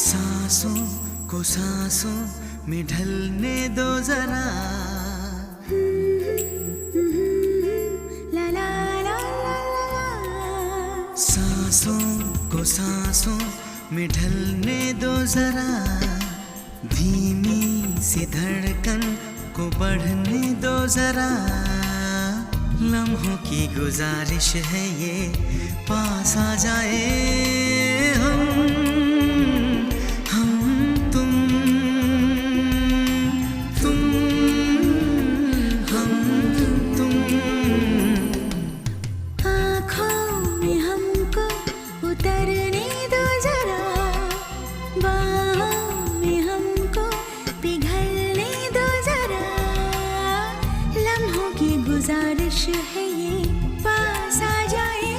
सांसों को सांसों में ढलने दो जरा। ला ला ला ला ला। सांसों को सांसों में ढलने दो जरा। धीमी सी धड़कन को बढ़ने दो जरा। लम्हों की गुजारिश है ये, पास आ जाए हम तुम हम तुम। आँखों में हमको उतरने दो जरा, बाहों में हमको पिघलने दो जरा। लम्हों की गुजारिश है ये, पास आ जाए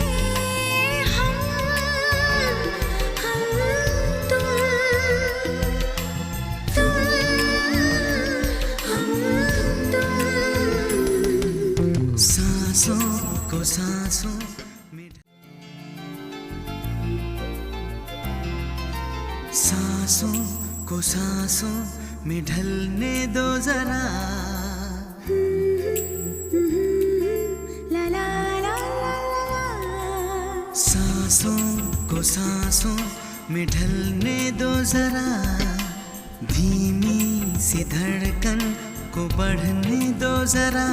हम तुम हम तुम। सांसों को सांसों में सांसों को सांसों में ढलने दो जरा। ला ला ला ला ला। सांसों को सांसों में ढलने दो जरा। धीमी सी धड़कन को बढ़ने दो जरा।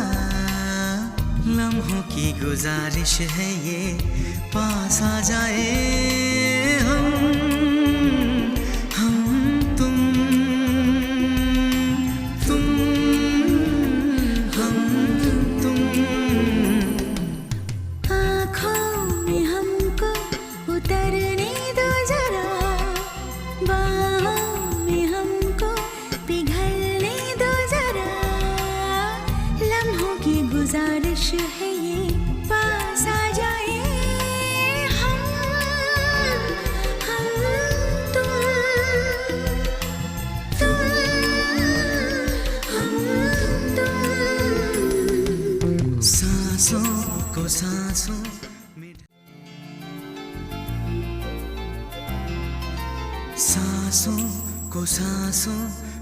लम्हों की गुजारिश है ये, पास आ जाए हम तुम हम तुम। आँखों में हमको उतरने दो जरा, बाहों में हमको पिघलने दो जरा। लम्हों की गुजारिश है ये, पास आ जाए हम तुम हम तुम। सांसों को सांसों में सांसों को सांसों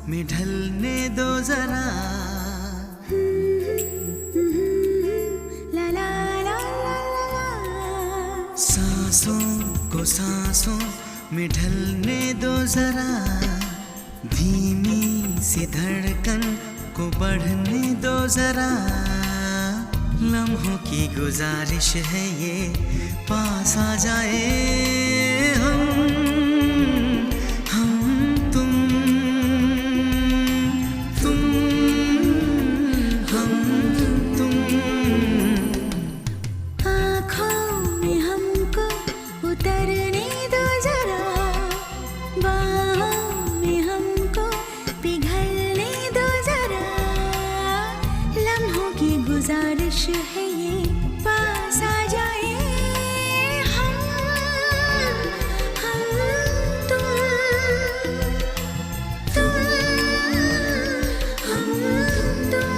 में ढलने दो जरा। ला ला ला ला ला। सांसों को सांसों में ढलने दो जरा। धीमी सी धड़कन को बढ़ने दो जरा। लम्हों की गुजारिश है ये, पास आ जाए हम तुम हम तुम। आँखों में हमको उतरने दो जरा, बाहों में हमको पिघलने दो जरा। लम्हों की गुजारिश है ये, पास आ जाए हम तुम हम तुम।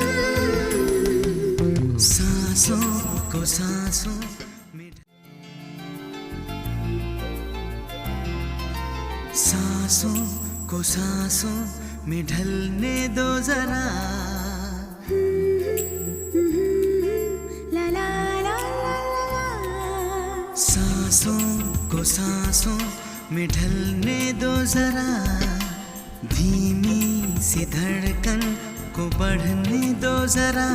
सांसों को सांसों में सांसों को सांसों में ढलने दो जरा। ला ला ला ला ला। सांसों को सांसों में ढलने दो जरा। धीमी सी धड़कन को बढ़ने दो जरा।